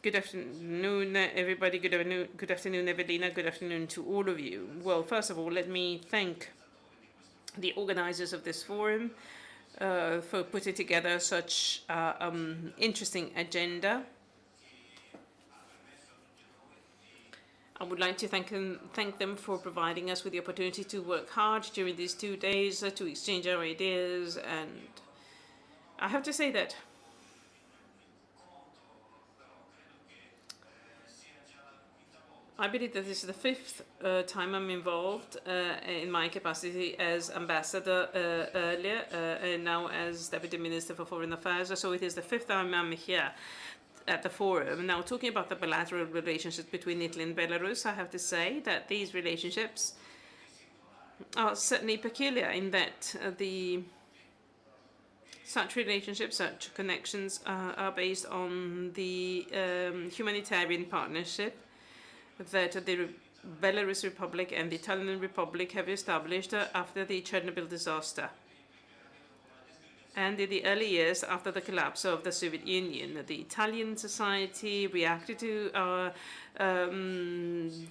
Good afternoon, everybody. Good afternoon, Evelina. Good afternoon to all of you. Well, first of all, let me thank the organizers of this forum for putting together such interesting agenda. I would like to thank them for providing us with the opportunity to work hard during these 2 days to exchange our ideas. And I have to say that I believe that this is the fifth time I'm involved in my capacity as ambassador earlier, and now as Deputy Minister for Foreign Affairs. So it is the fifth time I'm here at the forum. Now, talking about the bilateral relationships between Italy and Belarus, I have to say that these relationships are certainly peculiar in that such relationships, such connections are based on the humanitarian partnership that the Belarus Republic and the Italian Republic have established after the Chernobyl disaster and in the early years after the collapse of the Soviet Union. The Italian society reacted to our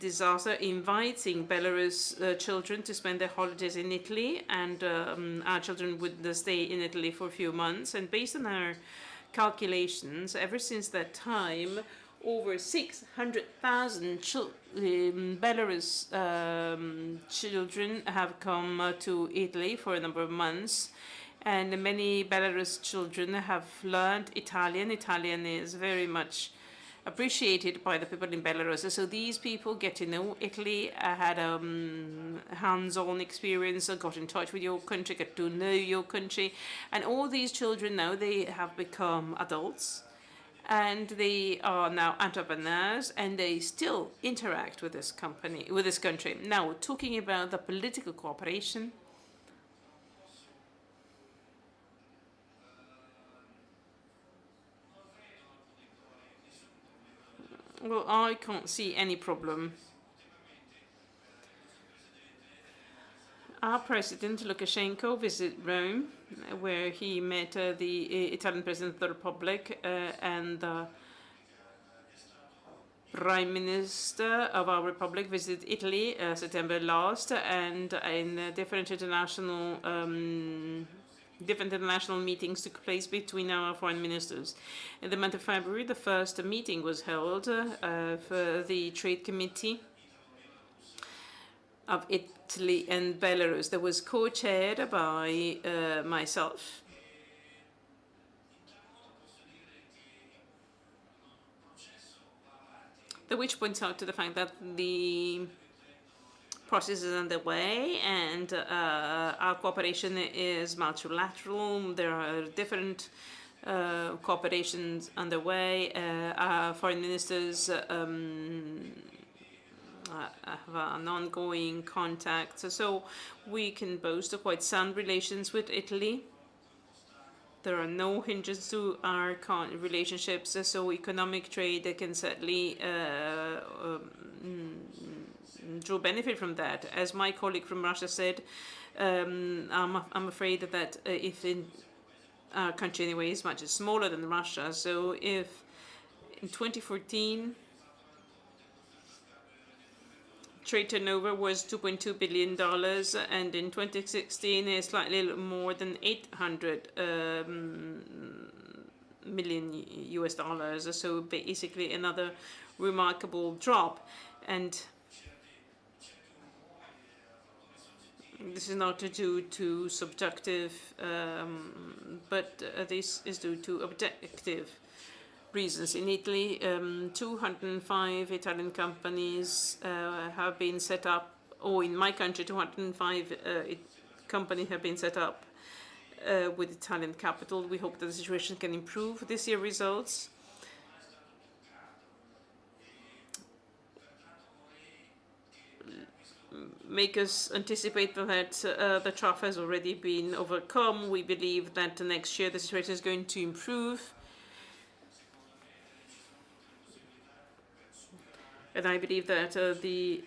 disaster, inviting Belarus children to spend their holidays in Italy, and our children would stay in Italy for a few months. And based on our calculations, ever since that time, over 600,000 Belarus children have come to Italy for a number of months, and many Belarus children have learned Italian. Italian is very much appreciated by the people in Belarus. So these people get to know Italy, had a hands-on experience, got in touch with your country, get to know your country, and all these children now, they have become adults. And they are now entrepreneurs, and they still interact with this country. Now, talking about the political cooperation, well, I can't see any problem. Our President Lukashenko visited Rome, where he met the Italian President of the Republic and the Prime Minister of our Republic visited Italy September last, and in different international meetings took place between our foreign ministers. In the month of February, the first meeting was held for the Trade Committee of Italy and Belarus. That was co-chaired by myself. Which points out to the fact that the process is underway, and our cooperation is multilateral. There are different cooperations underway. Our foreign ministers have an ongoing contact, so we can boast of quite sound relations with Italy. There are no hindrances to our relationships, so economic trade can certainly draw benefit from that. As my colleague from Russia said, I'm afraid that if in our country anyway is much smaller than Russia, so if in 2014 trade turnover was $2.2 billion, and in 2016 is slightly more than 800 million US dollars. So basically another remarkable drop. And this is not due to subjective, but this is due to objective reasons. In Italy, 205 Italian companies have been set up, or in my country, 205 companies have been set up with Italian capital. We hope that the situation can improve. This year results make us anticipate that the trough has already been overcome. We believe that next year the situation is going to improve. And I believe that the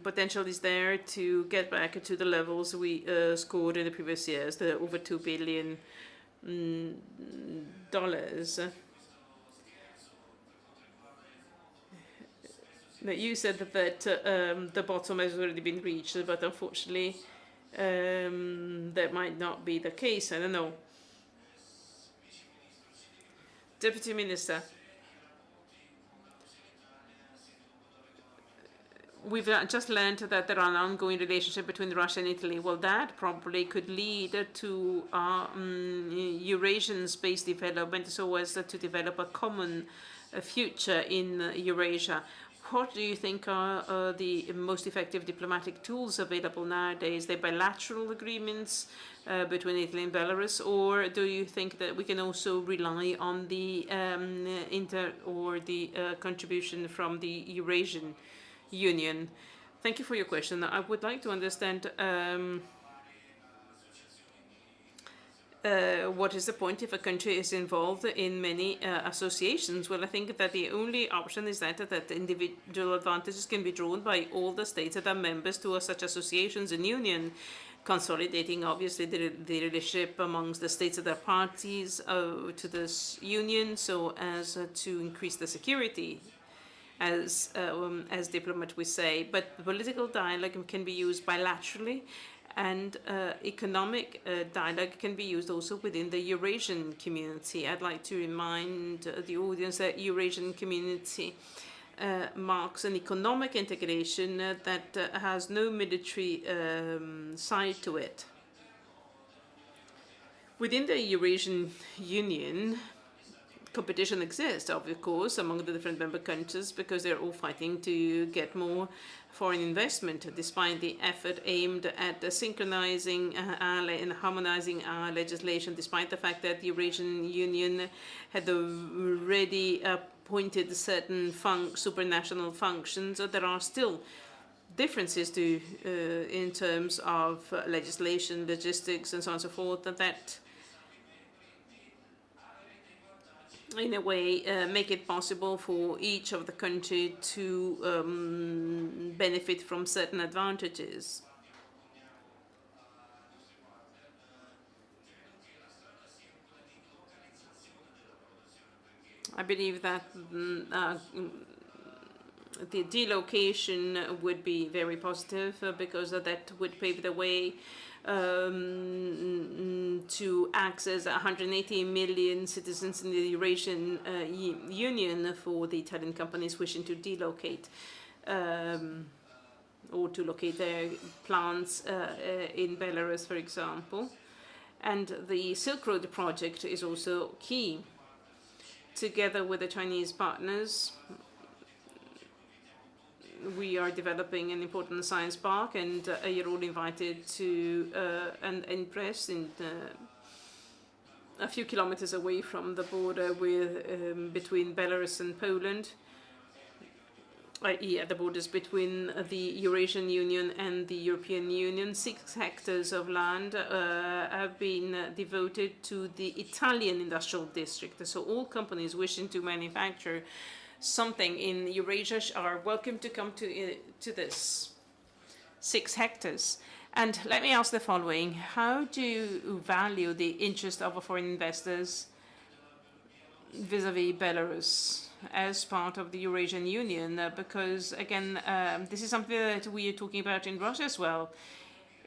potential is there to get back to the levels we scored in the previous years, the over $2 billion. Now, you said that the bottom has already been reached, but unfortunately, that might not be the case. I don't know. Deputy Minister, we've just learned that there are an ongoing relationship between Russia and Italy. Well, that probably could lead to Eurasian space development, so as to develop a common future in Eurasia. What do you think are the most effective diplomatic tools available nowadays? The bilateral agreements between Italy and Belarus, or do you think that we can also rely on the contribution from the Eurasian Union? Thank you for your question. I would like to understand what is the point if a country is involved in many associations? Well, I think that the only option is that individual advantages can be drawn by all the states that are members to such associations and union, consolidating obviously the relationship amongst the states that are parties to this union, so as to increase the security, as diplomat we say. But political dialogue can be used bilaterally, and economic dialogue can be used also within the Eurasian community. I'd like to remind the audience that Eurasian community marks an economic integration that has no military side to it. Within the Eurasian Union, competition exists, of course, among the different member countries, because they're all fighting to get more foreign investment, despite the effort aimed at synchronizing and harmonizing our legislation, despite the fact that the Eurasian Union had already appointed certain supranational functions. There are still differences in terms of legislation, logistics, and so on and so forth, that in a way make it possible for each of the country to benefit from certain advantages. I believe that the delocation would be very positive because that would pave the way to access 180 million citizens in the Eurasian Union for the Italian companies wishing to delocate or to locate their plants in Belarus, for example. And the Silk Road project is also key. Together with the Chinese partners, we are developing an important science park, and you're all invited to and impressed in a few kilometers away from the border between Belarus and Poland, i.e. at the borders between the Eurasian Union and the European Union. 6 hectares of land have been devoted to the Italian industrial district. So all companies wishing to manufacture something in Eurasia are welcome to come to this 6 hectares. And let me ask the following: how do you value the interest of foreign investors vis-a-vis Belarus as part of the Eurasian Union? Because again, this is something that we are talking about in Russia as well,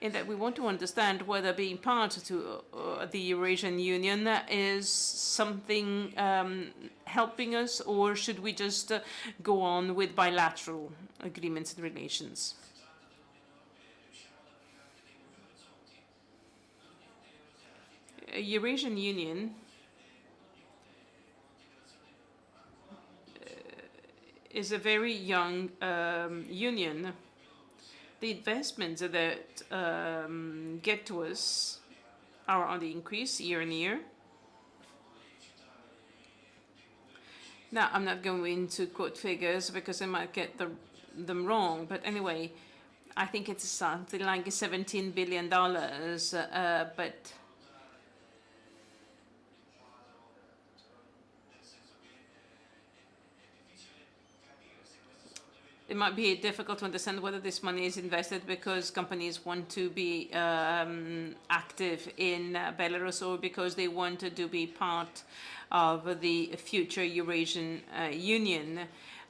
in that we want to understand whether being part to the Eurasian Union is something helping us, or should we just go on with bilateral agreements and relations? Eurasian Union is a very young union. The investments that get to us are on the increase year on year. Now, I'm not going to quote figures because I might get them wrong, but anyway, I think it's something like $17 billion, but it might be difficult to understand whether this money is invested because companies want to be active in Belarus or because they wanted to be part of the future Eurasian Union.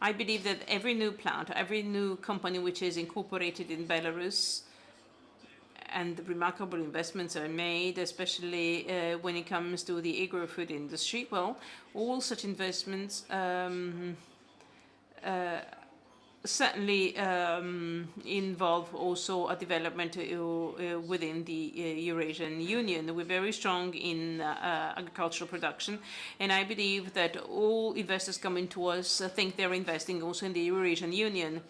I believe that every new plant, every new company which is incorporated in Belarus, and remarkable investments are made, especially when it comes to the agro-food industry. Well, all such investments certainly involve also a development within the Eurasian Union. We're very strong in agricultural production, and I believe that all investors coming to us think they're investing also in the Eurasian Union.